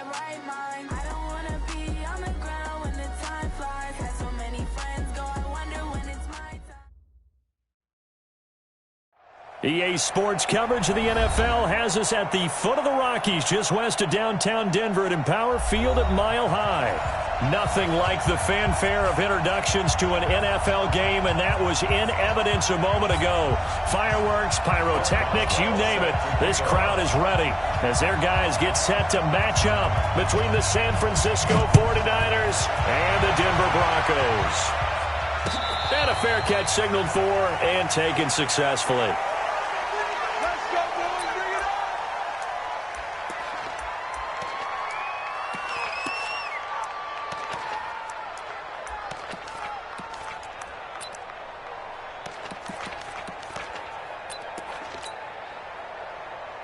my right mind. I don't wanna be on the ground when the time flies. Had so many friends go, I wonder when it's my time. EA Sports coverage of the NFL has us at the foot of the Rockies, just west of downtown Denver at Empower Field at Mile High. Nothing like the fanfare of introductions to an NFL game, and that was in evidence a moment ago. Fireworks, pyrotechnics, you name it. This crowd is ready as their guys get set to match up between the San Francisco 49ers and the Denver Broncos. And a fair catch signaled for and taken successfully.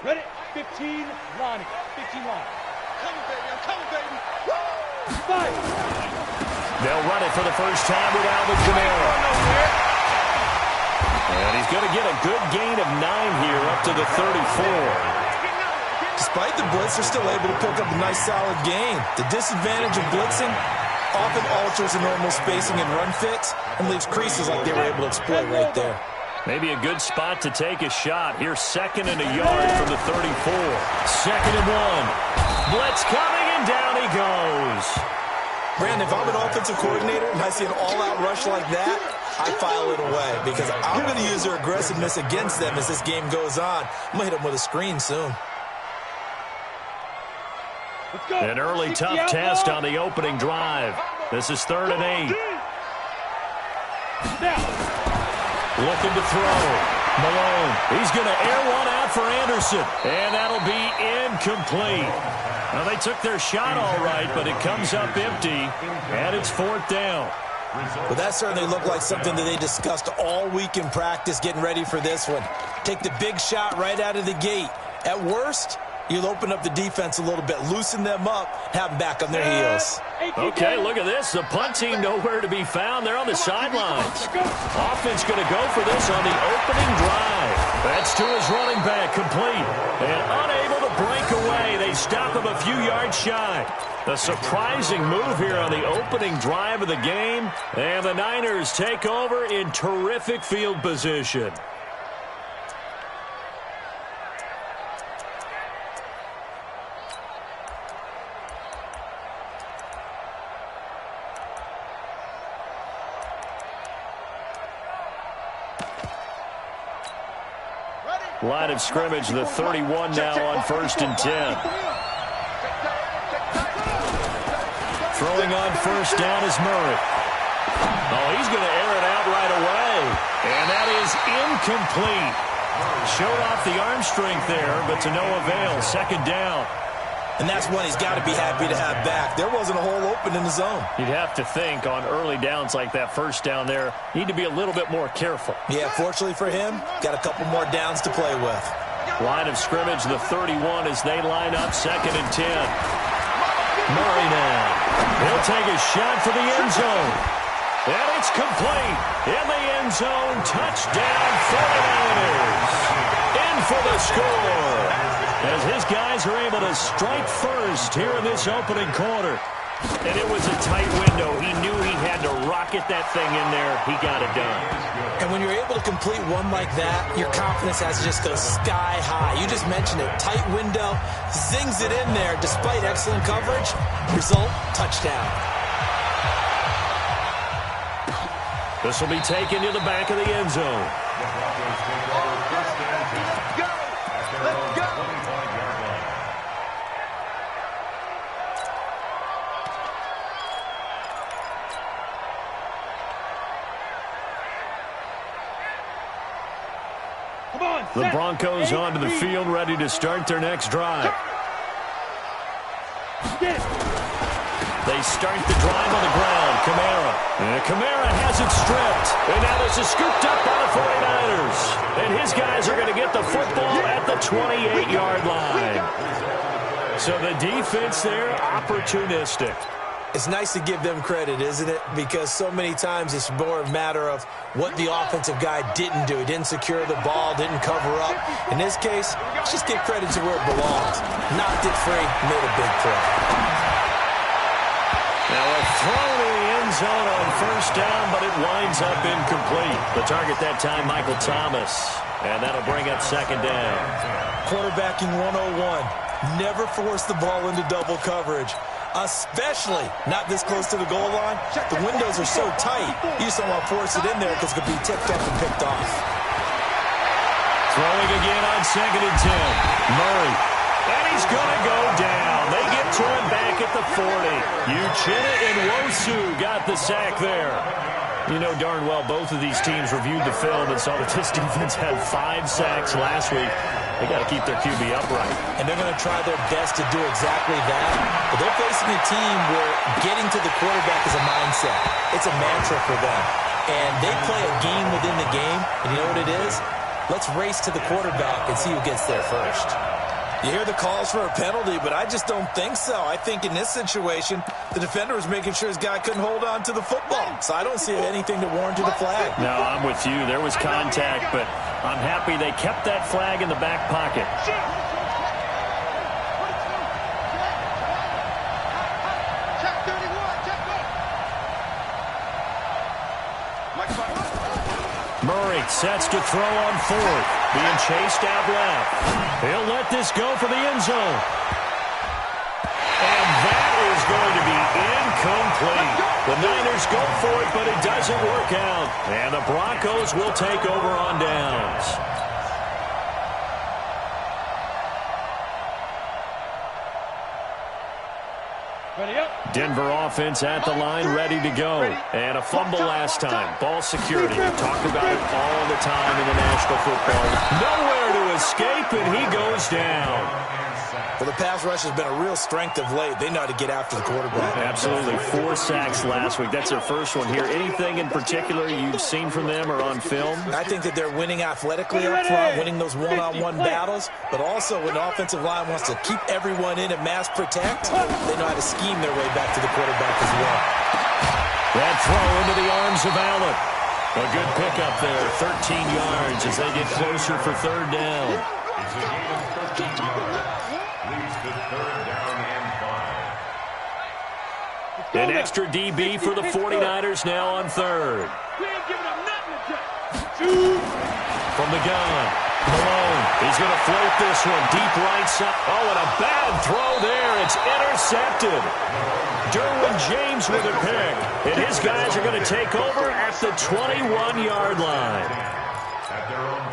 Ready? 15 line. 15 line. Coming, baby. I'm coming, baby. Woo! Fight! They'll run it for the first time with Alvin Kamara. And he's going to get a good gain of 9 here up to the 34. Despite the blitz, they're still able to pick up a nice solid gain. The disadvantage of blitzing often alters the normal spacing and run fits and leaves creases like they were able to exploit right there. Maybe a good spot to take a shot. Here's 2nd and a yard from the 34. 2nd and 1. Blitz coming, and down he goes. Brandon, if I'm an offensive coordinator and I see an all-out rush like that, I file it away because I'm going to use their aggressiveness against them as this game goes on. I'm going to hit them with a screen soon. An early tough test on the opening drive. This is 3rd and 8. Looking to throw. Malone. He's going to air one out for Anderson. And that'll be incomplete. Well, they took their shot all right, but it comes up empty. And it's 4th down. Well, that certainly looked like something that they discussed all week in practice getting ready for this one. Take the big shot right out of the gate. At worst, you'll open up the defense a little bit, loosen them up, have them back on their heels. Okay, look at this. The punt team nowhere to be found. They're on the sidelines. Offense going to go for this on the opening drive. That's to his running back, complete. And unable to break away. They stop him a few yards shy. A surprising move here on the opening drive of the game. And the Niners take over in terrific field position. Line of scrimmage, the 31 now on 1st and 10. Throwing on 1st down is Murray. Oh, he's going to air it out right away. And that is incomplete. Showed off the arm strength there, but to no avail. 2nd down. And that's one he's got to be happy to have back. There wasn't a hole open in the zone. You'd have to think on early downs like that 1st down there, need to be a little bit more careful. Yeah, fortunately for him, got a couple more downs to play with. Line of scrimmage, the 31 as they line up 2nd and 10. Murray now. He'll take a shot for the end zone. And it's complete. In the end zone, touchdown 49ers. In for the score. As his guys are able to strike first here in this opening quarter. And it was a tight window. He knew he had to rocket that thing in there. He got it done. And when you're able to complete one like that, your confidence has to just go sky high. You just mentioned it. Tight window, zings it in there despite excellent coverage. Result, touchdown. This will be taken to the back of the end zone. The Broncos onto the field, ready to start their next drive. They start the drive on the ground. Kamara. And Kamara has it stripped. And now this is scooped up by the 49ers. And his guys are going to get the football at the 28-yard line. So the defense there, opportunistic. It's nice to give them credit, isn't it? Because so many times it's more a matter of what the offensive guy didn't do. He didn't secure the ball, didn't cover up. In this case, let's just give credit to where it belongs. Knocked it free, made a big play. Now a throw to the end zone on first down, but it winds up incomplete. The target that time, Michael Thomas. And that'll bring up second down. Quarterbacking 101. Never force the ball into double coverage, especially not this close to the goal line. The windows are so tight, you just don't want to force it in there because it could be tipped up and picked off. Throwing again on 2nd and 10. Murray. And he's going to go down. They get to him back at the 40. Uchenna and Wosu got the sack there. You know darn well both of these teams reviewed the film and saw that this defense had 5 sacks last week. They got to keep their QB upright. And they're going to try their best to do exactly that. But they're facing a team where getting to the quarterback is a mindset. It's a mantra for them. And they play a game within the game. And you know what it is? Let's race to the quarterback and see who gets there first. You hear the calls for a penalty, but I just don't think so. I think in this situation, the defender was making sure his guy couldn't hold on to the football. So I don't see anything to warrant a flag. No, I'm with you. There was contact, but I'm happy they kept that flag in the back pocket. Murray sets to throw on 4th. Being chased out left. He'll let this go for the end zone. And that is going to be incomplete. The Niners go for it, but it doesn't work out. And the Broncos will take over on downs. Denver offense at the line, ready to go. And a fumble last time. Ball security. We talked about it all the time in the National Football League. Nowhere to escape, and he goes down. Well, the pass rush has been a real strength of late. They know how to get after the quarterback. Absolutely. 4 sacks last week. That's their first one here. Anything in particular you've seen from them or on film? I think that they're winning athletically up front, winning those one-on-one battles, but also when the offensive line wants to keep everyone in and mass protect, they know how to scheme their way back to the quarterback as well. That throw into the arms of Allen. A good pickup there, 13 yards as they get closer for 3rd down. An extra DB for the 49ers now on 3rd. From the gun, Malone. He's going to float this one deep right side. Oh, and a bad throw there. It's intercepted. Derwin James with a pick. And his guys are going to take over at the 21-yard line.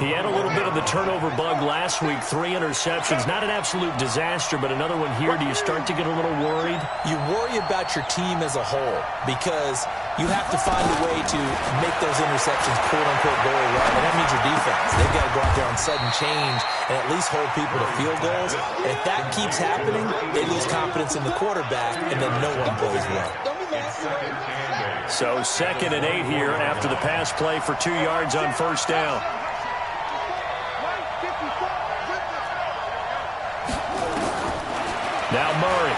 He had a little bit of the turnover bug last week, 3 interceptions. Not an absolute disaster, but another one here. Do you start to get a little worried? You worry about your team as a whole because you have to find a way to make those interceptions quote-unquote go away, and that means your defense. They've got to go out there on sudden change and at least hold people to field goals. And if that keeps happening, they lose confidence in the quarterback, and then no one plays well. So 2nd and 8 here after the pass play for 2 yards on first down. Now Murray.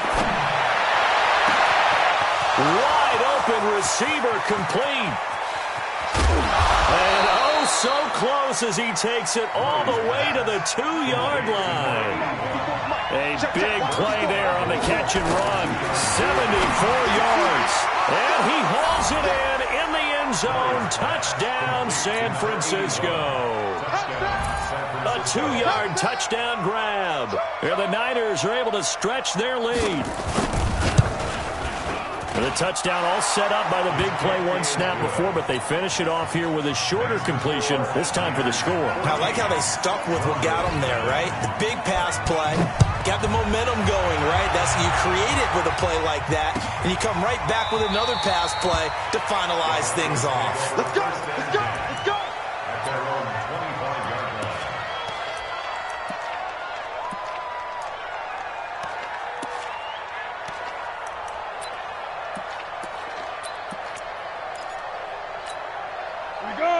Wide open receiver complete. And oh, so close as he takes it all the way to the 2-yard line. A big play there on the catch and run. 74 yards. And he hauls it in the end zone. Touchdown, San Francisco. A 2-yard touchdown grab. And the Niners are able to stretch their lead. And the touchdown all set up by the big play 1 snap before, but they finish it off here with a shorter completion, this time for the score. I like how they stuck with what got them there, right? The big pass play, got the momentum going, right? That's you create it with a play like that, and you come right back with another pass play to finalize things off. Let's go! Let's go! Let's go! At their own 25-yard line.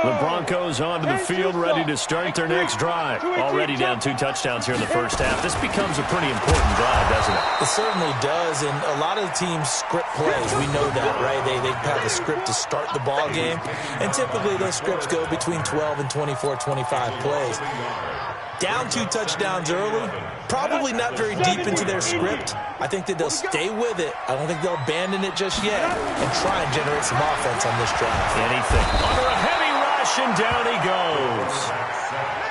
The Broncos onto the field, ready to start their next drive. Already down 2 touchdowns here in the first half. This becomes a pretty important drive, doesn't it? It certainly does, and a lot of the teams script plays. We know that, right? They have a script to start the ball game, and typically those scripts go between 12 and 24, 25 plays. Down 2 touchdowns early, probably not very deep into their script. I think that they'll stay with it. I don't think they'll abandon it just yet and try and generate some offense on this drive. Anything. Under a heavy rush, and down he goes.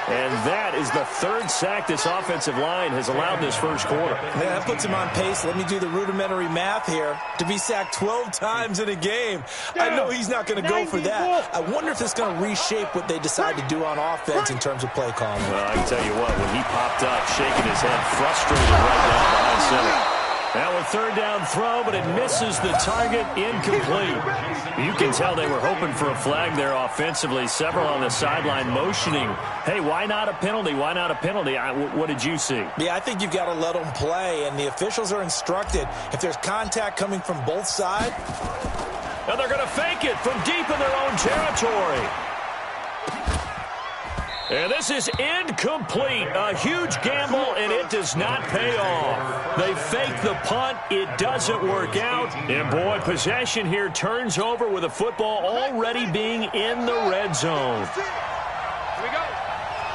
And that is the 3rd sack this offensive line has allowed this first quarter. Yeah, that puts him on pace. Let me do the rudimentary math here. To be sacked 12 times in a game, I know he's not going to go for that. I wonder if it's going to reshape what they decide to do on offense in terms of play calling. Well, I can tell you what, when he popped up, shaking his head, frustrated right now behind center. Now a 3rd down throw, but it misses the target, incomplete. You can tell they were hoping for a flag there offensively. Several on the sideline motioning, hey, why not a penalty? Why not a penalty? What did you see? Yeah, I think you've got to let them play, and the officials are instructed. If there's contact coming from both sides. Now they're going to fake it from deep in their own territory. And this is incomplete. A huge gamble, and it does not pay off. They fake the punt. It doesn't work out. And, boy, possession here turns over with a football already being in the red zone. Here we go.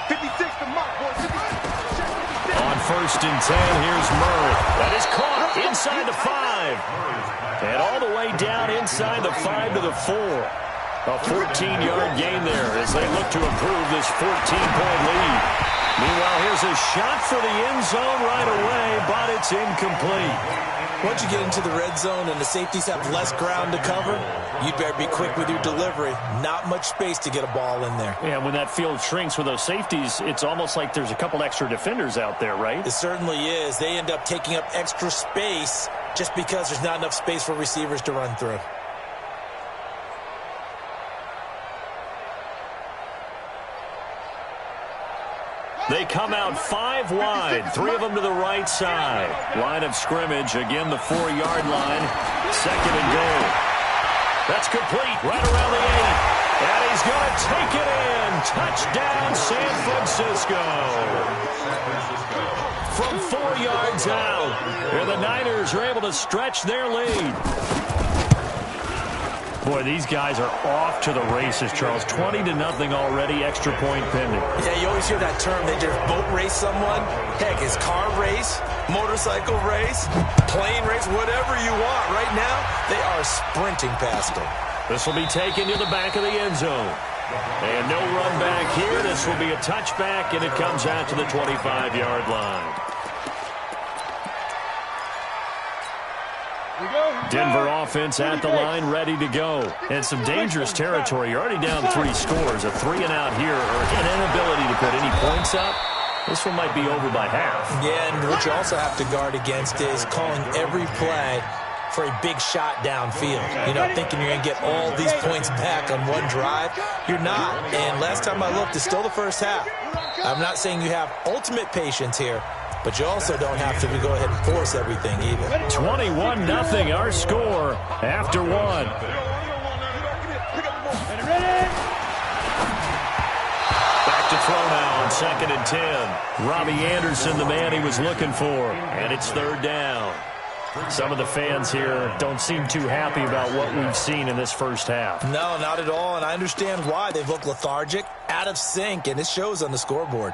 56 to Mark, boys. 56. On 1st and 10, here's Murray. That is caught inside the 5. And all the way down inside the 5 to the 4. A 14-yard gain there as they look to improve this 14-point lead. Meanwhile, here's a shot for the end zone right away, but it's incomplete. Once you get into the red zone and the safeties have less ground to cover, you better be quick with your delivery. Not much space to get a ball in there. Yeah, when that field shrinks with those safeties, it's almost like there's a couple extra defenders out there, right? It certainly is. They end up taking up extra space just because there's not enough space for receivers to run through. They come out 5 wide, 3 of them to the right side. Line of scrimmage, again the 4-yard line. 2nd and goal. That's complete, right around the 8. And he's going to take it in. Touchdown, San Francisco. From 4 yards out. And the Niners are able to stretch their lead. Boy, these guys are off to the races, Charles. 20-0 already, extra point pending. Yeah, you always hear that term. They just boat race someone. Heck, it's car race, motorcycle race, plane race, whatever you want. Right now, they are sprinting past them. This will be taken to the back of the end zone. And no run back here. This will be a touchback, and it comes out to the 25-yard line. Denver offense at the line, ready to go. And some dangerous territory. You're already down 3 scores. A 3-and-out here, or an inability to put any points up. This one might be over by half. Yeah, and what you also have to guard against is calling every play for a big shot downfield. You know, thinking you're going to get all these points back on one drive. You're not. And last time I looked, it's still the first half. I'm not saying you have ultimate patience here, but you also don't have to go ahead and force everything either. 21-0, our score after 1. Back to throw now on 2nd and 10. Robbie Anderson, the man he was looking for. And it's 3rd down. Some of the fans here don't seem too happy about what we've seen in this first half. No, not at all, and I understand why. They've looked lethargic, out of sync, and it shows on the scoreboard.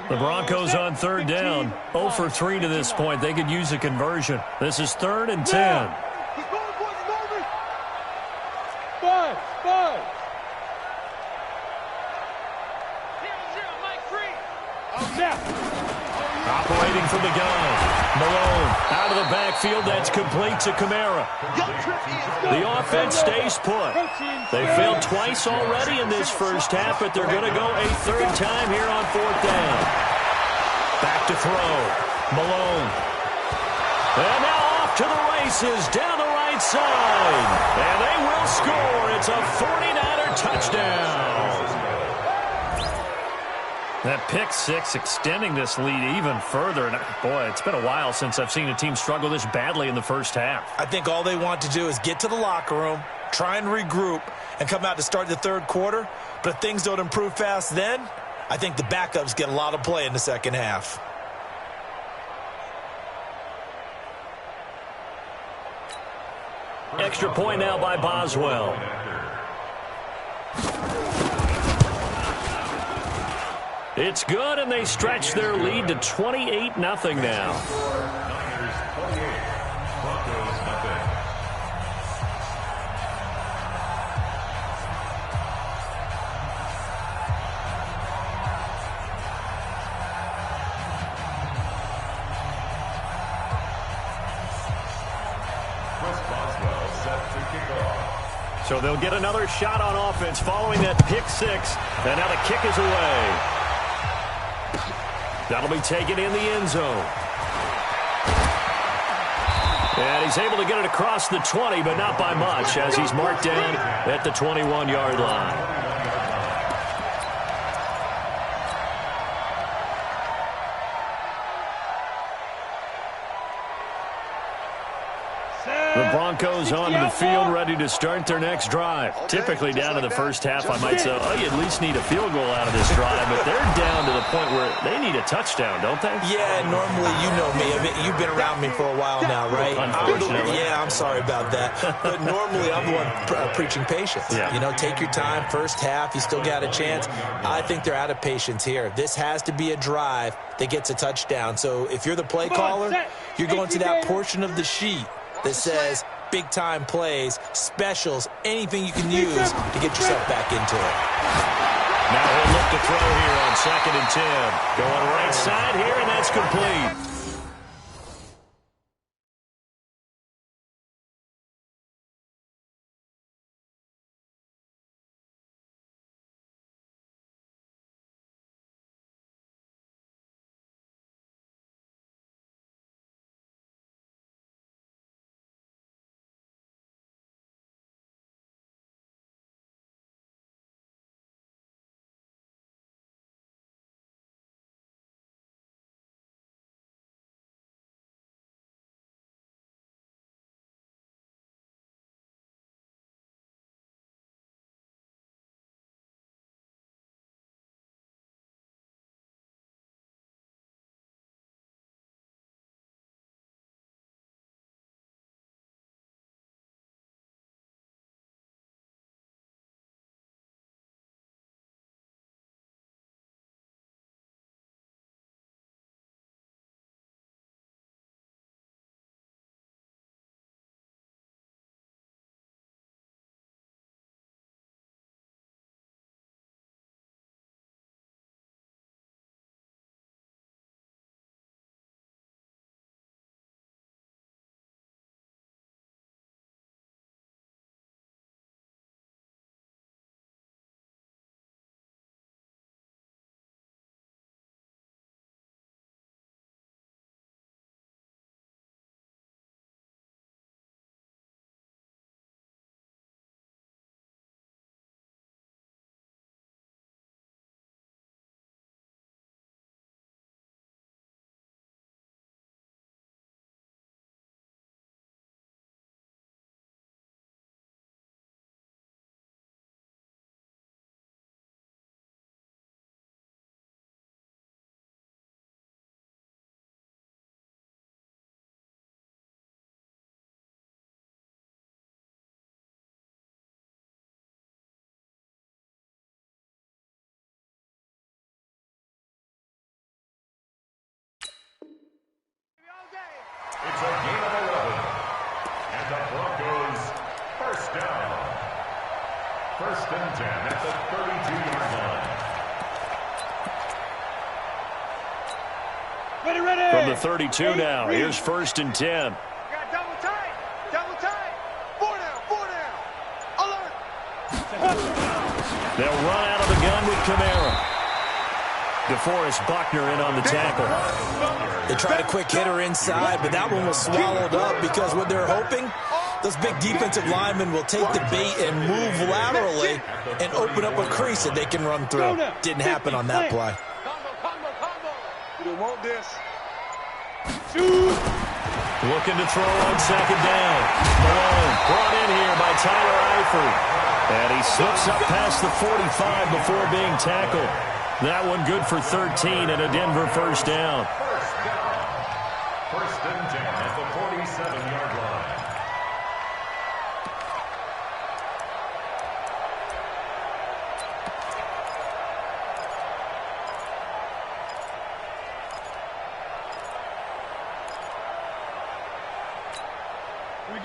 The Broncos on 3rd down. 0 for 3 to this point. They could use a conversion. This is 3rd and 10. Operating from the gun. Malone out of the backfield. That's complete to Kamara. The offense stays put. They failed twice already in this first half, but they're going to go a 3rd time here on 4th down. Back to throw. Malone. And now off to the races down the right side. And they will score. It's a 49er touchdown. That pick six extending this lead even further. And boy, it's been a while since I've seen a team struggle this badly in the first half. I think all they want to do is get to the locker room, try and regroup, and come out to start the third quarter. But if things don't improve fast then, I think the backups get a lot of play in the second half. Extra point now by Boswell. It's good, and they stretch their lead to 28-0 now. So they'll get another shot on offense following that pick six. And now the kick is away. That'll be taken in the end zone. And he's able to get it across the 20, but not by much, as he's marked down at the 21-yard line. The Broncos onto the field, ready to start their next drive. Typically down to the first half, I might say, oh, you at least need a field goal out of this drive, but they're down to the point where they need a touchdown, don't they? Yeah, normally, you know me. I mean, you've been around me for a while now, right? Unfortunately. I'm sorry about that. But normally, I'm the one preaching patience. Yeah. You know, take your time. First half, you still got a chance. I think they're out of patience here. This has to be a drive that gets a touchdourn. So if you're the play caller, you're going to that portion of the sheet that says big-time plays, specials, anything you can use to get yourself back into it. Now he'll look to throw here on 2nd and 10. Going right side here, and that's complete. It's a game of 11. And the Broncos, first down. 1st and 10 at the 32-yard line. Ready. From the 32 now, here's 1st and 10. Got double tight. 4 down. Alert. They'll run out of the gun with Kamara. DeForest Buckner in on the tackle. They tried a quick hitter inside, but that one was swallowed up because what they're hoping, those big defensive linemen will take the bait and move laterally and open up a crease that they can run through. Didn't happen on that play. You don't want this. Shoot! Looking to throw on second down. Malone brought in here by Tyler Eifert. And he slips up past the 45 before being tackled. That one good for 13 and a Denver first down. First and 10 at the 47-yard line.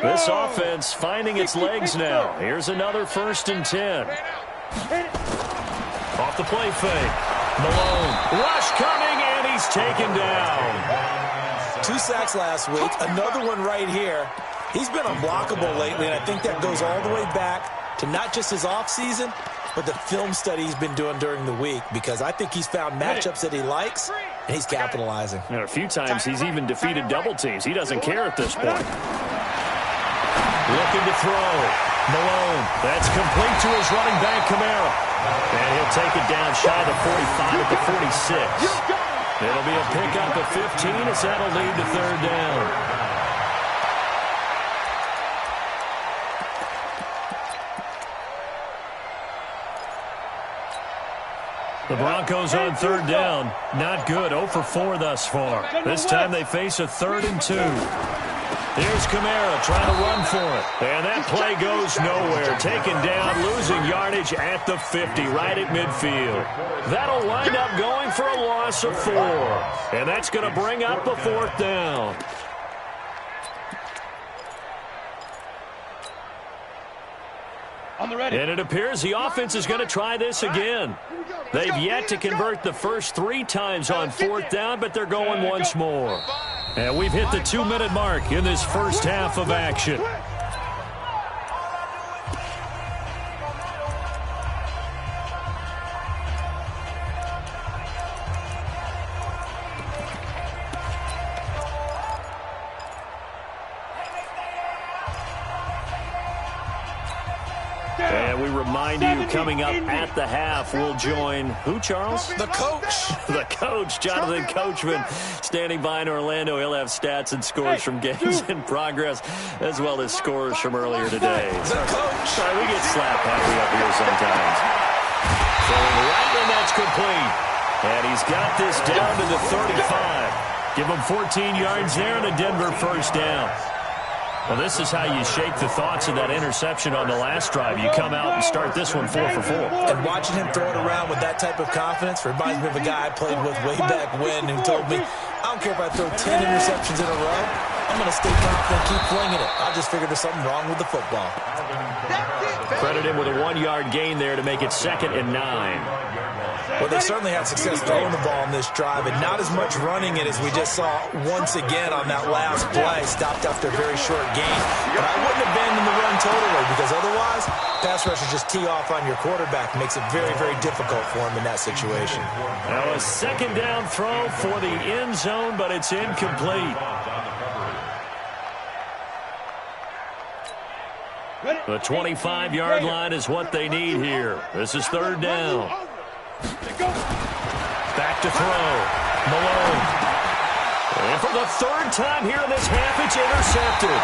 This offense finding its legs now. Here's another first and 10. Off the play fake. Malone. Rush coming, and he's taken down. 2 sacks last week. Another one right here. He's been unblockable lately, and I think that goes all the way back to not just his offseason, but the film study he's been doing during the week, because I think he's found matchups that he likes, and he's capitalizing. And a few times he's even defeated double teams. He doesn't care at this point. Looking to throw. Malone. That's complete to his running back, Kamara. And he'll take it down shy of the 45 at the 46. It'll be a pickup of 15 as that'll lead to third down. The Broncos on third down. Not good. 0 for 4 thus far. This time they face a 3rd and 2. Here's Kamara trying to run for it. And that play goes nowhere. Taken down, losing yardage at the 50, right at midfield. That'll wind up going for a loss of 4. And that's going to bring up a 4th down. And it appears the offense is going to try this again. They've yet to convert the first 3 times on 4th down, but they're going once more. And we've hit the 2-minute mark in this first half of action. And we remind you, coming up at the half, we'll join who, Charles? The coach. The coach, Jonathan Coachman, standing by in Orlando. He'll have stats and scores from games in progress, as well as scores from earlier today. The coach. Sorry, we get slap happy up here sometimes. Throwing right, and that's complete. And he's got this down to the 35. Give him 14 yards there and a Denver first down. Well, this is how you shake the thoughts of that interception on the last drive. You come out and start this one 4 for 4. And watching him throw it around with that type of confidence reminds me of a guy I played with way back when who told me, I don't care if I throw 10 interceptions in a row, I'm going to stay confident and keep flinging it. I just figured there's something wrong with the football. Credit him with a 1-yard gain there to make it 2nd and 9. Well, they certainly had success throwing the ball on this drive, and not as much running it as we just saw once again on that last play. Stopped after a very short gain. But I wouldn't abandon the run totally, because otherwise, pass rushers just tee off on your quarterback. Makes it very, very difficult for him in that situation. Now a 2nd down throw for the end zone, but it's incomplete. The 25-yard line is what they need here. This is 3rd down. Back to throw. Malone. And for the 3rd time here in this half, it's intercepted.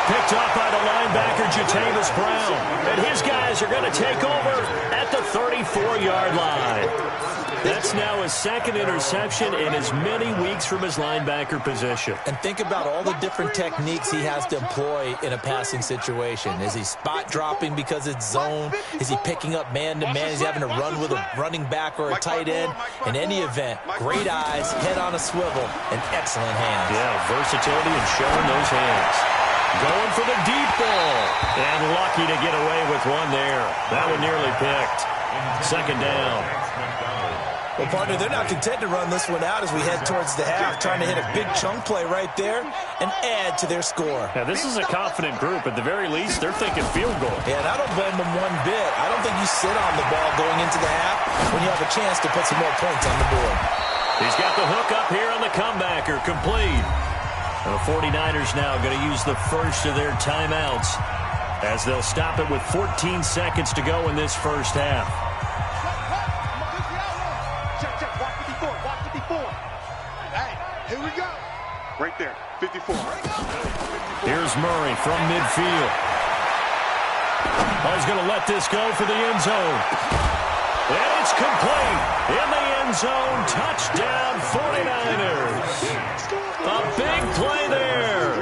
Picked up by the linebacker, Jatavis Brown. And his guys are going to take over at the 34-yard line. That's now his 2nd interception in as many weeks from his linebacker position. And think about all the different techniques he has to employ in a passing situation. Is he spot dropping because it's zone? Is he picking up man-to-man? Is he having to run with a running back or a tight end? In any event, great eyes, head on a swivel, and excellent hands. Yeah, versatility and showing those hands. Going for the deep ball. And lucky to get away with one there. That one nearly picked. 2nd down. Well, partner, they're not content to run this one out as we head towards the half, trying to hit a big chunk play right there and add to their score. Now, this is a confident group. At the very least, they're thinking field goal. Yeah, and I don't blame them one bit. I don't think you sit on the ball going into the half when you have a chance to put some more points on the board. He's got the hook up here on the comebacker, complete. And the 49ers now going to use the first of their timeouts as they'll stop it with 14 seconds to go in this first half. Here we go. Right there, 54. Here's Murray from midfield. He's going to let this go for the end zone. And it's complete. In the end zone, touchdown 49ers. A big play there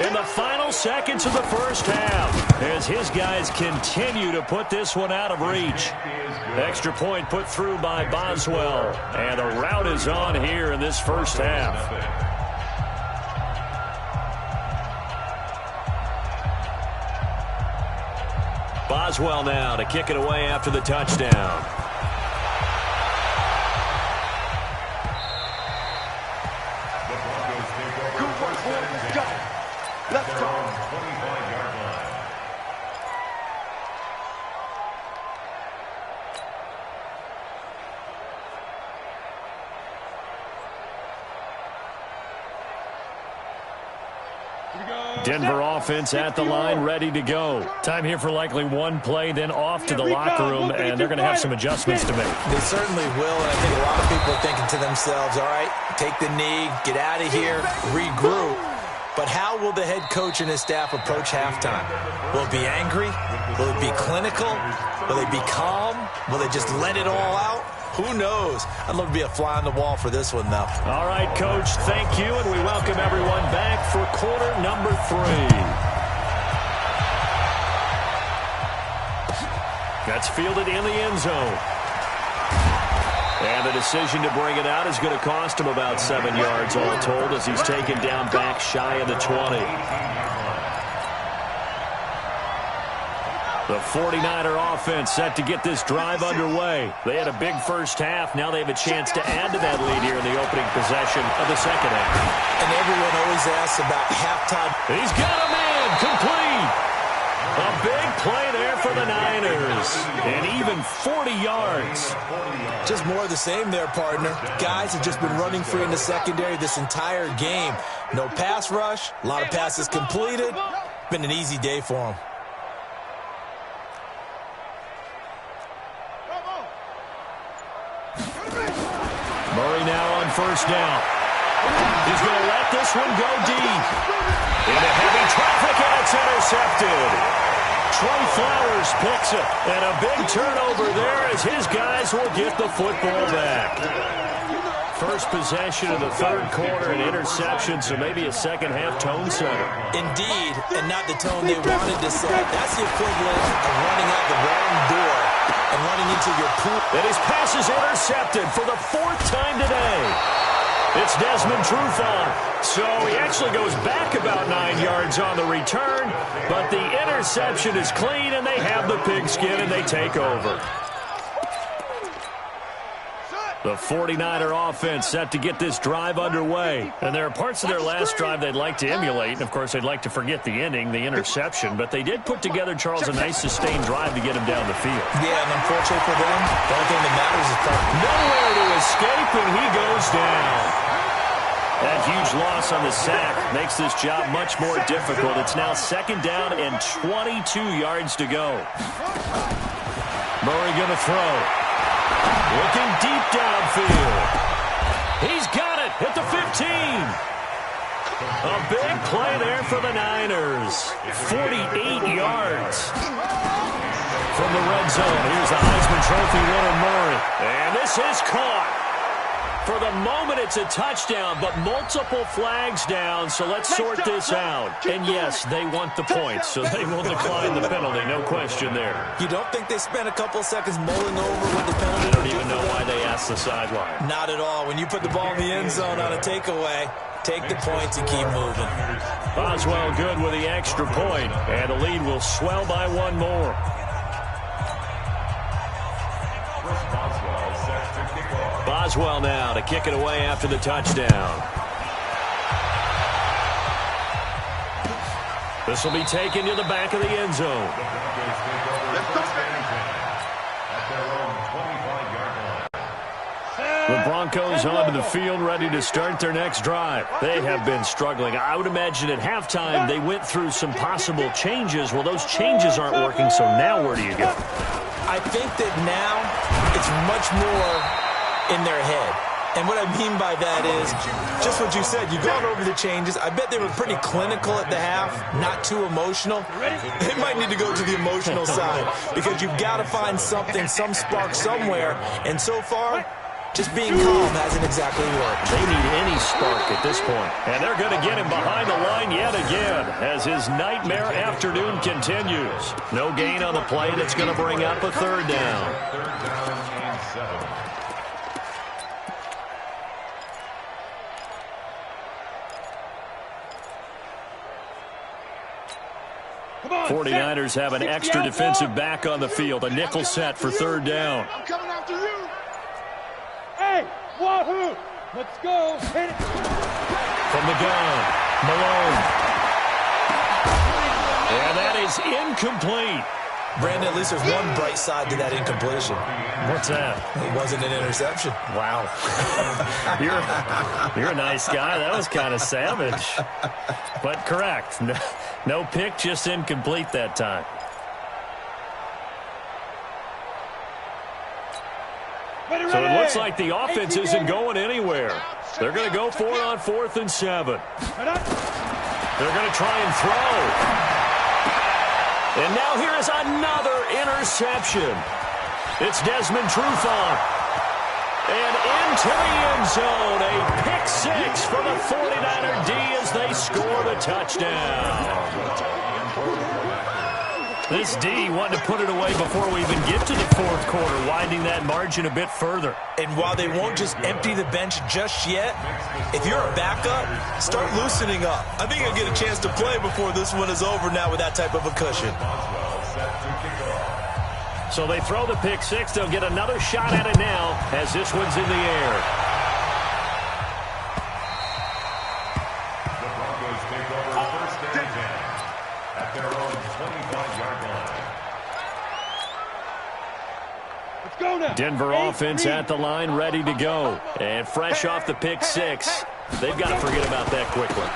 in the final seconds of the first half as his guys continue to put this one out of reach. Extra point put through by Boswell. And the route is on here in this first half. Boswell now to kick it away after the touchdown. Let's go. Denver offense at the line, ready to go. Time here for likely one play, then off to the locker room, and they're going to have some adjustments to make. They certainly will, and I think a lot of people are thinking to themselves, all right, take the knee, get out of here, regroup. But how will the head coach and his staff approach halftime? Will it be angry? Will it be clinical? Will they be calm? Will they just let it all out? Who knows? I'd love to be a fly on the wall for this one, though. All right, Coach, thank you, and we welcome everyone back for quarter number 3. That's fielded in the end zone. And the decision to bring it out is going to cost him about 7 yards all told as he's taken down back shy of the 20. The 49er offense set to get this drive underway. They had a big first half. Now they have a chance to add to that lead here in the opening possession of the second half. And everyone always asks about halftime. He's got a man complete. A big play there for the Niners. And even 40 yards. Just more of the same there, partner. Guys have just been running free in the secondary this entire game. No pass rush. A lot of passes completed. Been an easy day for them. Murray now on first down. He's going to let this one go deep. Into heavy traffic, and it's intercepted. Trey Flowers picks it, and a big turnover there as his guys will get the football back. First possession of the third quarter, an interception, so maybe a second-half tone setter. Indeed, and not the tone they wanted to set. That's the equivalent of running out the wrong door and running into your pool. And his pass is intercepted for the 4th time today. It's Desmond Trufant. So he actually goes back about 9 yards on the return, but the interception is clean, and they have the pigskin, and they take over. The 49er offense set to get this drive underway. And there are parts of their last drive they'd like to emulate. And, of course, they'd like to forget the ending, the interception. But they did put together, Charles, a nice sustained drive to get him down the field. Yeah, and unfortunately for them, the only thing that matters is nowhere to escape, and he goes down. That huge loss on the sack makes this job much more difficult. It's now 2nd down and 22 yards to go. Murray going to throw. Looking deep downfield. He's got it at the 15. A big play there for the Niners. 48 yards. From the red zone, here's the Heisman Trophy winner, Murray. And this is caught. For the moment, it's a touchdown, but multiple flags down, so let's sort this out. And yes, they want the points, so they will decline the penalty, no question there. You don't think they spent a couple seconds mulling over what the penalty? I don't even know why they asked the sideline. Not at all. When you put the ball in the end zone on a takeaway, take the points and keep moving. Boswell good with the extra point, and the lead will swell by one more. Boswell now to kick it away after the touchdown. This will be taken to the back of the end zone. The Broncos onto the field ready to start their next drive. They have been struggling. I would imagine at halftime they went through some possible changes. Well, those changes aren't working, so now where do you go? I think that now it's much more in their head. And what I mean by that is just what you said. You've gone over the changes. I bet they were pretty clinical at the half, not too emotional. They might need to go to the emotional side because you've got to find something, some spark somewhere. And so far, just being calm hasn't exactly worked. They need any spark at this point. And they're going to get him behind the line yet again as his nightmare afternoon continues. No gain on the play that's going to bring up a third down. Third down and 7. 49ers have an extra defensive back on the field. A nickel set for third down. I'm coming after you. Hey, wahoo! Let's go. Hit it. From the gun, Malone. And that is incomplete. Brandon, at least there's one bright side to that incompletion. What's that? It wasn't an interception. Wow. You're a nice guy. That was kind of savage. But correct. No pick, just incomplete that time. So it looks like the offense isn't going anywhere. They're going to go for it on 4th and 7. They're going to try and throw. And now here is another interception. It's Desmond Trufant. And into the end zone, a pick 6 for the 49er D as they score the touchdown. This D wanting to put it away before we even get to the fourth quarter, widening that margin a bit further. And while they won't just empty the bench just yet, if you're a backup, start loosening up. I think you'll get a chance to play before this one is over now with that type of a cushion. So they throw the pick 6. They'll get another shot at it now as this one's in the air. The Broncos take over 1st and 10 at their own 25-yard line. Let's go now. Denver offense at the line, ready to go. And fresh off the pick 6. They've got to forget about that quickly.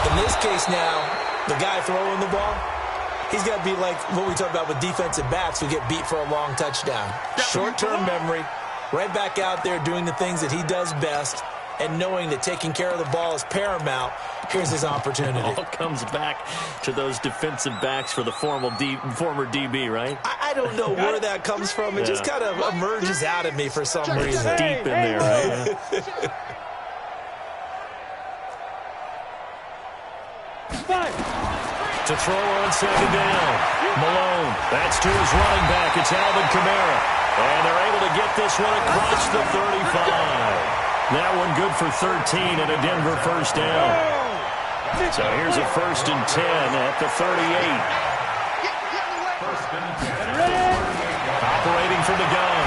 In this case now, the guy throwing the ball, he's got to be like what we talk about with defensive backs who get beat for a long touchdown. Short-term memory, right back out there doing the things that he does best, and knowing that taking care of the ball is paramount. Here's his opportunity. It all comes back to those defensive backs for the former DB, right? I don't know where that comes from. It just kind of emerges out of me for some reason. Deep in there, right? To throw on 2nd down. Malone. That's to his running back. It's Alvin Kamara. And they're able to get this one across the 35. That one good for 13 and a Denver first down. So here's a 1st and 10 at the 38. 1st and 10. Operating from the gun.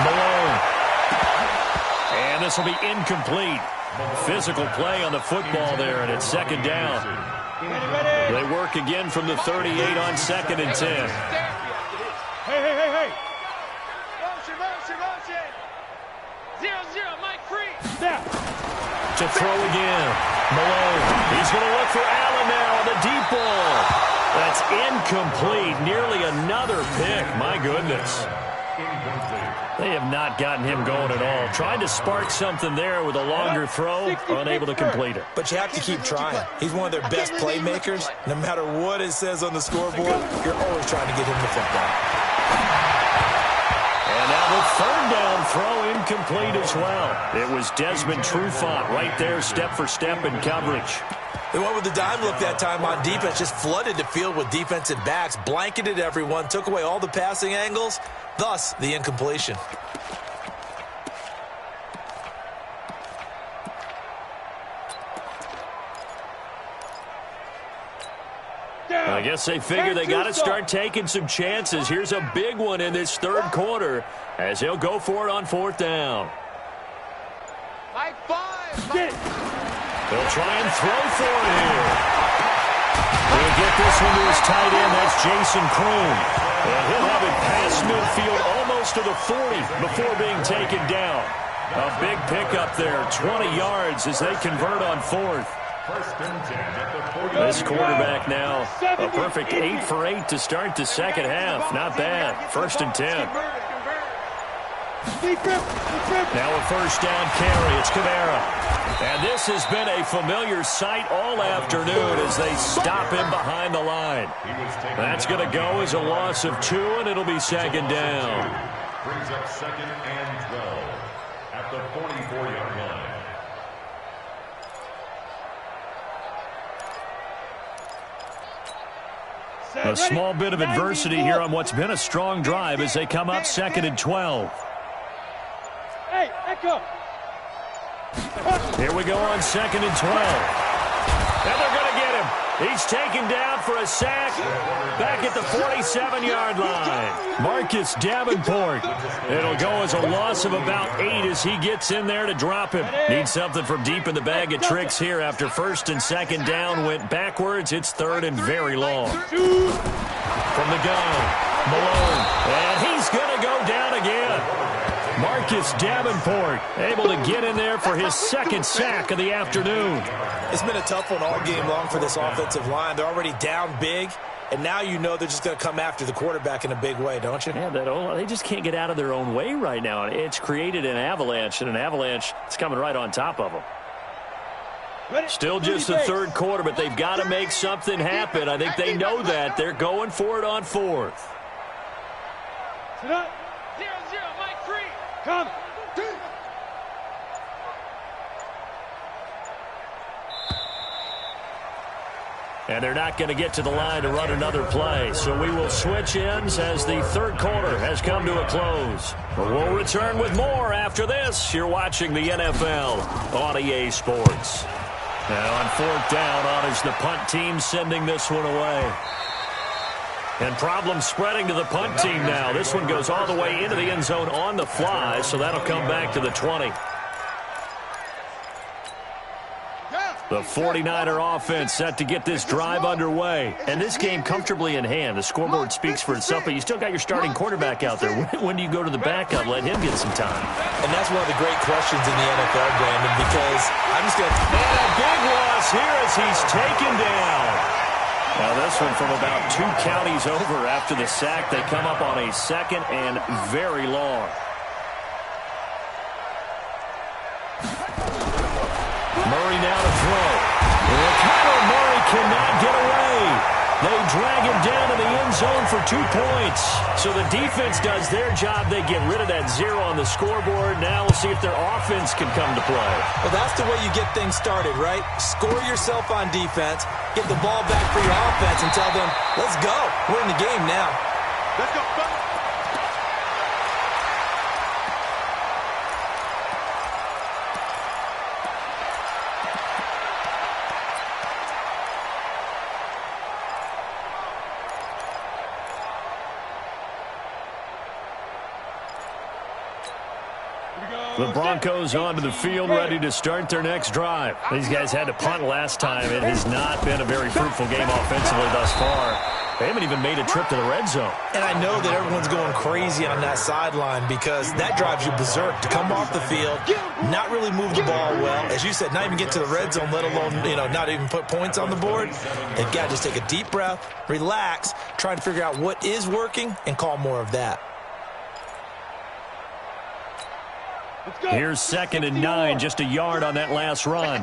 Malone. And this will be incomplete. Physical play on the football there, and it's 2nd down. They work again from the 38 on 2nd and 10. Hey. To throw again. Malone. He's going to look for Allen now on the deep ball. That's incomplete. Nearly another pick. My goodness. They have not gotten him going at all. Tried to spark something there with a longer throw. Unable to complete it. But you have to keep trying. He's one of their best playmakers. No matter what it says on the scoreboard, you're always trying to get him the football. And now the 3rd down throw incomplete as well. It was Desmond Trufant right there, step for step in coverage. They went with the dime look that time on defense, just flooded the field with defensive backs, blanketed everyone, took away all the passing angles, thus the incompletion. I guess they figure they got to start taking some chances. Here's a big one in this 3rd quarter as he'll go for it on 4th down. They'll try and throw for it here. He'll get this one to his tight end. That's Jason Kroon. And he'll have it past midfield almost to the 40 before being taken down. A big pickup there, 20 yards as they convert on 4th. 1st and 10 at the 40. This quarterback now, a perfect 8 for 8 to start the 2nd half. Not bad. 1st and 10. Now a first down carry. It's Kamara. And this has been a familiar sight all afternoon as they stop him behind the line. That's going to go as a loss of 2, and it'll be second down. Brings up second and 12 at the 44-yard line. A small bit of adversity here on what's been a strong drive as they come up second and 12. Hey, echo. Here we go on second and 12. And they're going to get him. He's taken down for a sack back at the 47-yard line. Marcus Davenport. It'll go as a loss of about 8 as he gets in there to drop him. Needs something from deep in the bag of tricks here after first and second down went backwards. It's third and very long. From the gun, Malone. And he's going to go down again. Marcus Davenport able to get in there for his second sack of the afternoon. It's been a tough one all game long for this offensive line. They're already down big, and now you know they're just going to come after the quarterback in a big way, don't you? Yeah, they just can't get out of their own way right now. It's created an avalanche, and an avalanche is coming right on top of them. Still just the third quarter, but they've got to make something happen. I think they know that. They're going for it on fourth. Sit up. 0-0, Mike 3. Come. And they're not going to get to the line to run another play. So we will switch ends as the third quarter has come to a close. But we'll return with more after this. You're watching the NFL on EA Sports. Now on fourth down, on is the punt team sending this one away. And problem spreading to the punt team now. This one goes all the way into the end zone on the fly, so that'll come back to the 20. The 49er offense set to get this drive underway. And this game comfortably in hand. The scoreboard speaks for itself, but you still got your starting quarterback out there. When do you go to the backup? Let him get some time. And that's one of the great questions in the NFL, Brandon, because I'm just going to... And a big loss here as he's taken down. Now this one from about 2 counties over after the sack. They come up on a second and very long. Murray now to throw. And Kyler Murray cannot get away. They drag him down to the end zone for 2 points. So the defense does their job. They get rid of that 0 on the scoreboard. Now we'll see if their offense can come to play. Well, that's the way you get things started, right? Score yourself on defense, get the ball back for your offense, and tell them, let's go. We're in the game now. Let's go. The Broncos onto the field, ready to start their next drive. These guys had to punt last time. It has not been a very fruitful game offensively thus far. They haven't even made a trip to the red zone. And I know that everyone's going crazy on that sideline because that drives you berserk to come off the field, not really move the ball well. As you said, not even get to the red zone, let alone, not even put points on the board. They've got to just take a deep breath, relax, try and figure out what is working and call more of that. Here's second and 9, just a yard on that last run.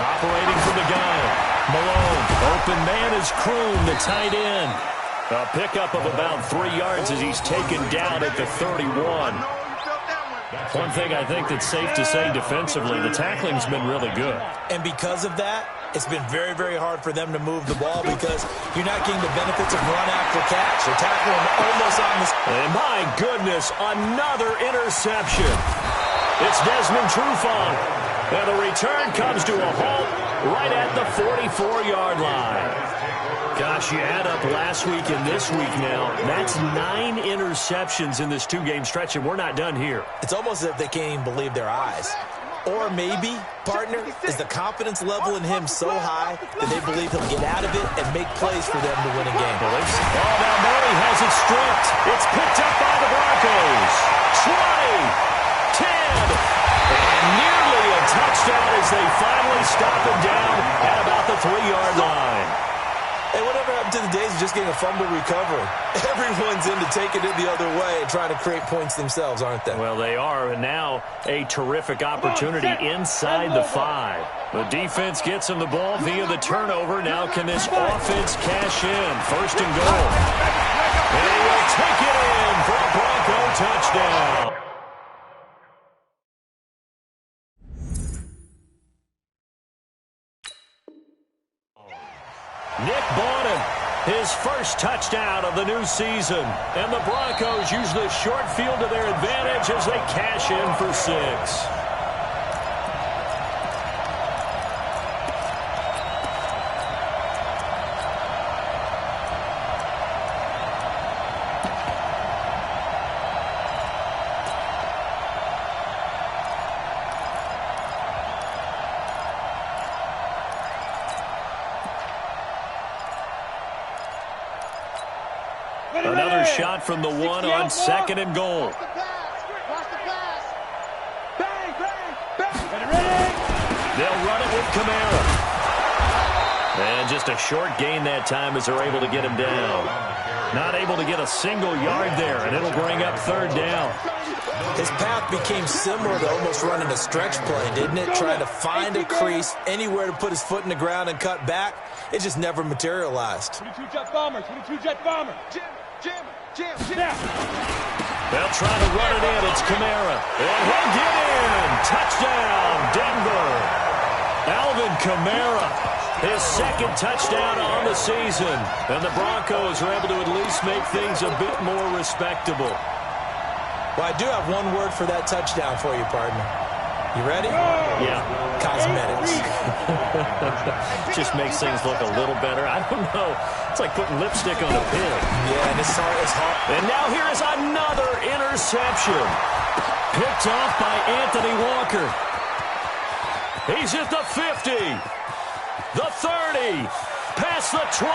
Operating from the gun. Malone, open man is Kroon, the tight end. A pickup of about 3 yards as he's taken down at the 31. One thing I think that's safe to say defensively, the tackling's been really good. And because of that, it's been very, very hard for them to move the ball because you're not getting the benefits of run after catch. They're tackling almost on the... And my goodness, another interception. It's Desmond Trufant. And the return comes to a halt right at the 44-yard line. Gosh, you add up last week and this week now. That's 9 interceptions in this 2-game stretch, and we're not done here. It's almost as if they can't even believe their eyes. Or maybe, partner, is the confidence level in him so high that they believe he'll get out of it and make plays for them to win a game. Oh, now Murray has it stripped. It's picked up by the Broncos. 20, 10, and nearly a touchdown as they finally stop him down at about the 3-yard line. Hey, whatever happened to the days of just getting a fumble recovery? Everyone's into taking it the other way and trying to create points themselves, aren't they? Well, they are, and now a terrific opportunity inside the 5. The defense gets him the ball via the turnover. Now can this offense cash in? First and goal. And he will take it in for a Bronco touchdown. Nick Bonnett, his first touchdown of the new season. And the Broncos use the short field to their advantage as they cash in for 6. Another shot from the 1 on 2nd and goal. They'll run it with Kamara. And just a short gain that time as they're able to get him down. Not able to get a single yard there, and it'll bring up 3rd down. His path became similar to almost running a stretch play, didn't it? Trying to find a crease, anywhere to put his foot in the ground and cut back. It just never materialized. 22 Jet Bomber, 22 Jet Bomber. Jam. They'll try to run it in. It's Kamara. And he'll get in. Touchdown, Denver. Alvin Kamara, his 2nd touchdown on the season. And the Broncos are able to at least make things a bit more respectable. Well, I do have one word for that touchdown for you, partner. You ready? Yeah. Cosmetics. Just makes things look a little better. I don't know. It's like putting lipstick on a pig. Yeah, and it's hard. And now here is another interception. Picked off by Anthony Walker. He's at the 50. The 30. Past the 20.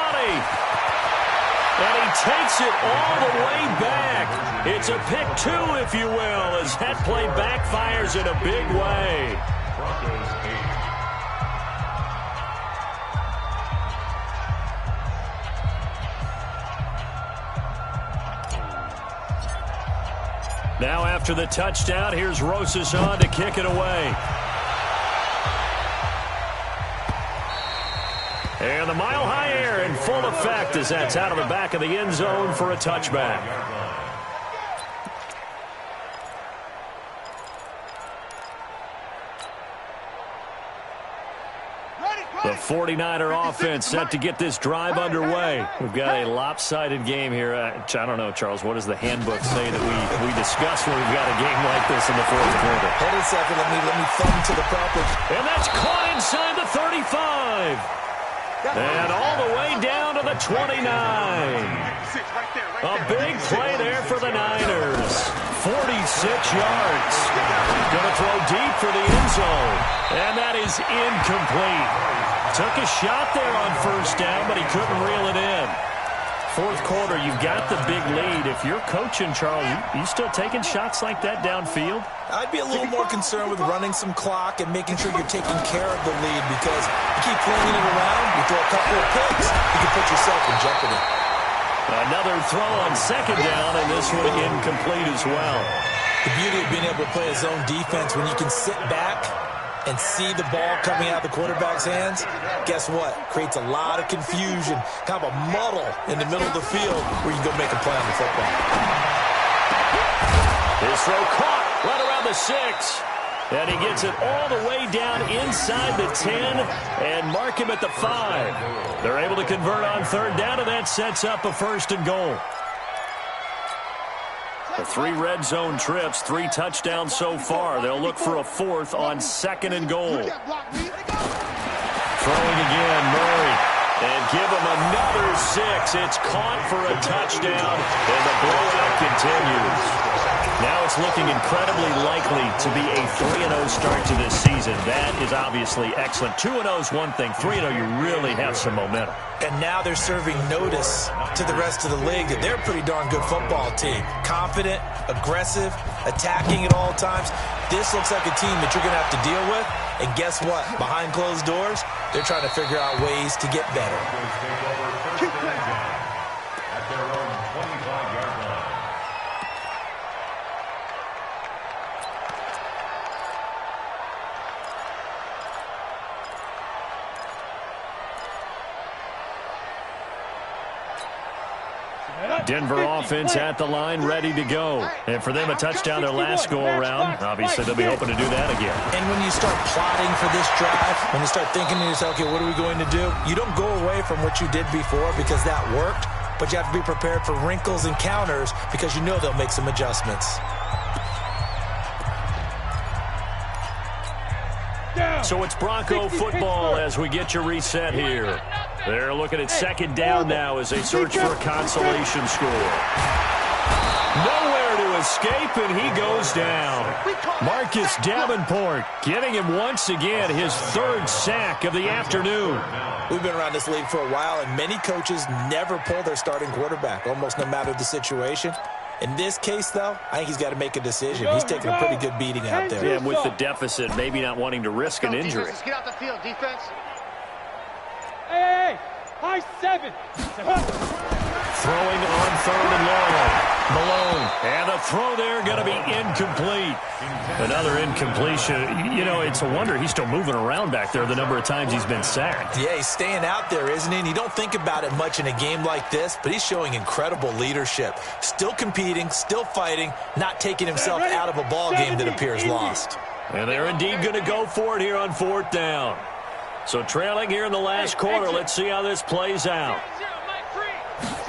And he takes it all the way back. It's a pick 2, if you will, as that play backfires in a big way. Broncos 8. Now after the touchdown, here's Rosas on to kick it away. And the mile-high air in full effect as that's out of the back of the end zone for a touchback. The 49er offense set to get this drive underway. We've got a lopsided game here. I don't know, Charles, what does the handbook say that we discuss when we've got a game like this in the 4th quarter? Hold on a second. Let me thumb to the proper. And that's caught inside the 35. And all the way down to the 29. A big play there for the Niners. 46 yards. Going to throw deep for the end zone. And that is incomplete. Took a shot there on 1st down, but he couldn't reel it in. 4th quarter, you've got the big lead. If you're coaching, Charles, you still taking shots like that downfield? I'd be a little more concerned with running some clock and making sure you're taking care of the lead, because you keep flinging it around, you throw a couple of picks, you can put yourself in jeopardy. Another throw on 2nd down, and this one incomplete as well. The beauty of being able to play a zone defense, when you can sit back and see the ball coming out of the quarterback's hands, guess what? Creates a lot of confusion, kind of a muddle in the middle of the field where you can go make a play on the football. His throw caught right around the 6. And he gets it all the way down inside the 10 and mark him at the 5. They're able to convert on 3rd down, and that sets up a 1st and goal. The 3 red zone trips, 3 touchdowns so far. They'll look for a 4th on 2nd and goal. Throwing again, Murray. And give him another 6. It's caught for a touchdown, and the blowout continues. Now it's looking incredibly likely to be a 3-0 start to this season. That is obviously excellent. 2-0 is one thing. 3-0, you really have some momentum. And now they're serving notice to the rest of the league that they're a pretty darn good football team. Confident, aggressive, attacking at all times. This looks like a team that you're going to have to deal with. And guess what? Behind closed doors, they're trying to figure out ways to get better. First and 10 at their own 25-yard line. Denver offense at the line, ready to go. And for them, a touchdown their last go-around. Obviously, they'll be hoping to do that again. And when you start plotting for this drive, when you start thinking to yourself, okay, what are we going to do? You don't go away from what you did before because that worked, but you have to be prepared for wrinkles and counters because you know they'll make some adjustments. So it's Bronco football as we get you reset here. They're looking at second down now as they search for a consolation score. Nowhere to escape, and he goes down. Marcus Davenport getting him once again his third sack of the afternoon. We've been around this league for a while, and many coaches never pull their starting quarterback, almost no matter the situation. In this case, though, I think he's got to make a decision. He's taking a pretty good beating out there. Yeah, with the deficit, maybe not wanting to risk an injury. Let's get out the field, defense. Hey, high 7. Throwing on third and long. Malone. And the throw there going to be incomplete. Another incompletion. You know, it's a wonder he's still moving around back there the number of times he's been sacked. Yeah, he's staying out there, isn't he? And you don't think about it much in a game like this, but he's showing incredible leadership. Still competing, still fighting, not taking himself out of a ball game that appears lost. And they're indeed going to go for it here on fourth down. So trailing here in the last quarter, let's see how this plays out.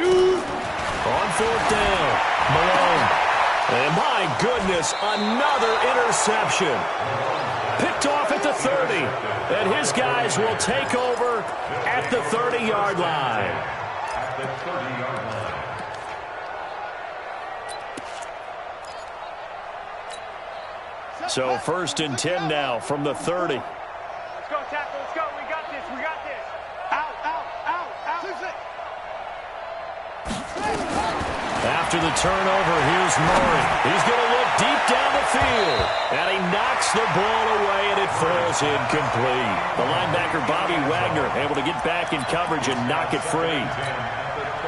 On fourth down, Malone. And my goodness, another interception. Picked off at the 30. And his guys will take over at the 30-yard line. At the 30-yard line. So first and 10 now from the 30. Let's go, tackle. Let's go. We got this. We got this. Out, out, out, out. After the turnover, here's Murray. He's going to look deep down the field. And he knocks the ball away, and it falls incomplete. The linebacker, Bobby Wagner, able to get back in coverage and knock it free.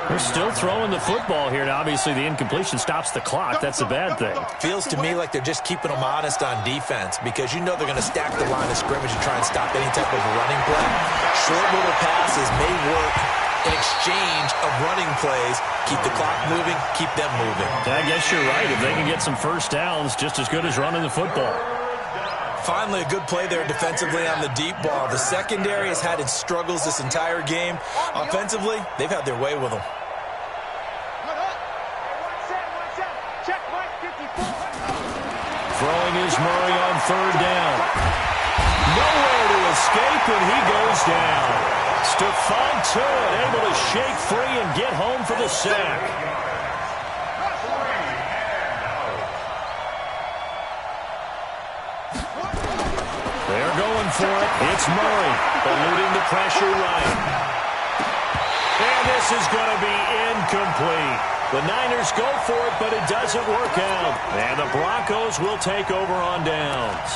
They're still throwing the football here. Now, obviously, the incompletion stops the clock. That's a bad thing. Feels to me like they're just keeping them honest on defense because you know they're going to stack the line of scrimmage and try and stop any type of running play. Short little passes may work in exchange of running plays. Keep the clock moving, keep them moving. I guess you're right. If they can get some first downs, just as good as running the football. Finally, a good play there defensively on the deep ball. The secondary has had its struggles this entire game. Offensively, they've had their way with them. Throwing is Murray on third down. Nowhere to escape, and he goes down. Stephon Tuitt able to shake free and get home for the sack. They're going for it. It's Murray, eluding the pressure right. And this is going to be incomplete. The Niners go for it, but it doesn't work out. And the Broncos will take over on downs.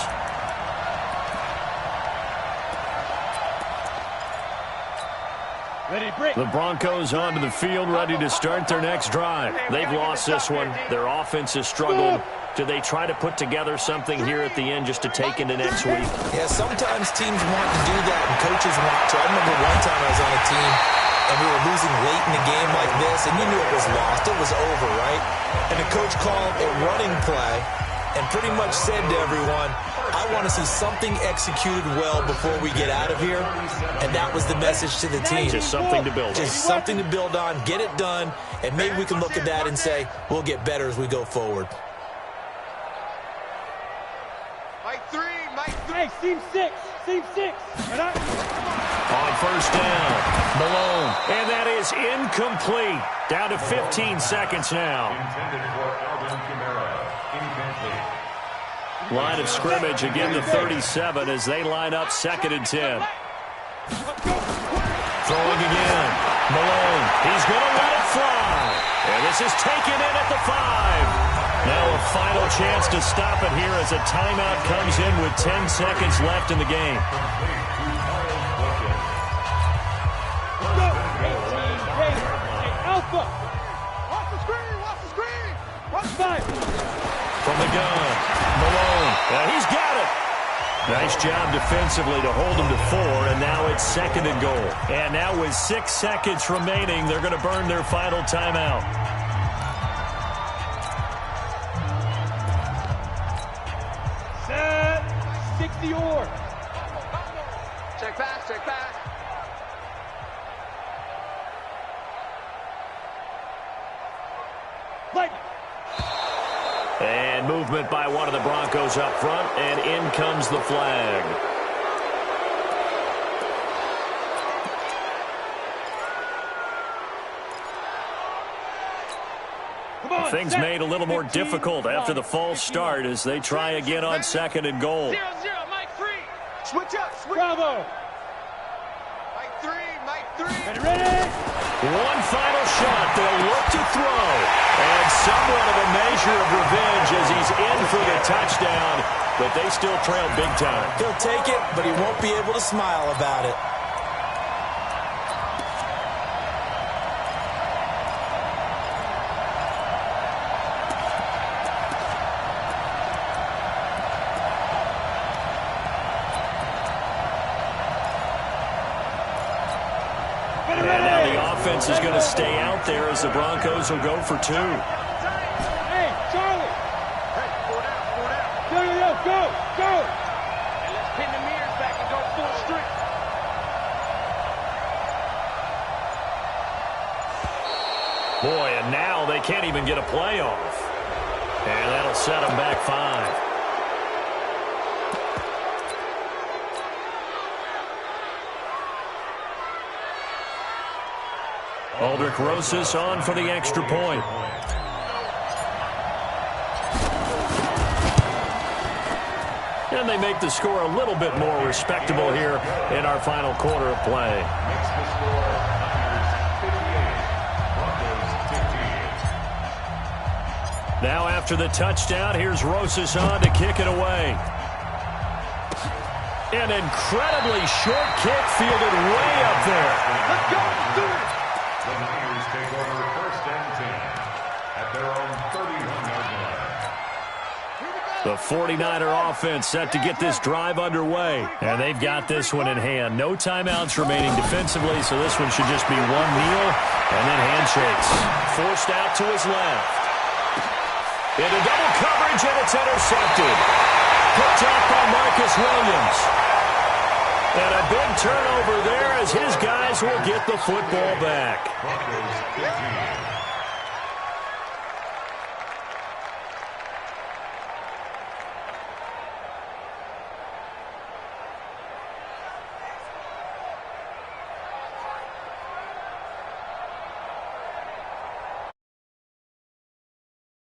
The Broncos onto the field, ready to start their next drive. They've lost this one. Their offense has struggled. Do they try to put together something here at the end just to take into next week? Yeah, sometimes teams want to do that, and coaches want to. I remember one time I was on a team, and we were losing late in a game like this, and you knew it was lost. It was over, right? And the coach called a running play and pretty much said to everyone, I want to see something executed well before we get out of here. And that was the message to the team. Just something to build on. Just something to build on, get it done, and maybe we can look at that and say, we'll get better as we go forward. Mike 3, Mike 3. Hey, seam 6. Seam 6. On first down, Malone. And that is incomplete. Down to 15 seconds now. Intended for Alvin Kamara. Incomplete. Line of scrimmage, again the 37 as they line up second and 10. Throwing again. Malone. He's going to let it fly. And this is taken in at the 5. Now a final chance to stop it here as a timeout comes in with 10 seconds left in the game. foot. Watch the screen! Watch the screen! Watch Five. From the gun, Malone. He's got it. Nice job defensively to hold him to 4, and now it's 2nd and goal. And now with 6 seconds remaining, they're going to burn their final timeout. Set. 60 or. Check back, check back. Lightning. And movement by one of the Broncos up front, and in comes the flag. Things made a little more difficult after the false start as they try again on 2nd and goal. 0-0, Mike 3. Switch up, switch. Bravo. Mike 3, Mike 3. Ready? One final shot. They'll look to throw. And somewhat of a measure of revenge as he's in for the touchdown, but they still trail big time. He'll take it, but he won't be able to smile about it. And now the offense is going to stay out there as the Broncos will go for 2. Hey, Charlie. Hey, 4 down, 4 down. Go. And let's pin the mirrors back and go full strength. Boy, and now they can't even get a play off. And that'll set them back 5. Aldrich Rosas on for the extra point. And they make the score a little bit more respectable here in our final quarter of play. Makes the score Niners 58, Broncos 15. Now after the touchdown, here's Rosas on to kick it away. An incredibly short kick fielded way up there. Let's go, let's do it. The Niners take over 1st and 10 at their own 31-yard line. The 49er offense set to get this drive underway. And they've got this one in hand. No timeouts remaining defensively, so this one should just be one kneel and then handshakes. Forced out to his left. Into double coverage, and it's intercepted. Picked up by Marcus Williams. And a big turnover there as his guys will get the football back. Broncos 15.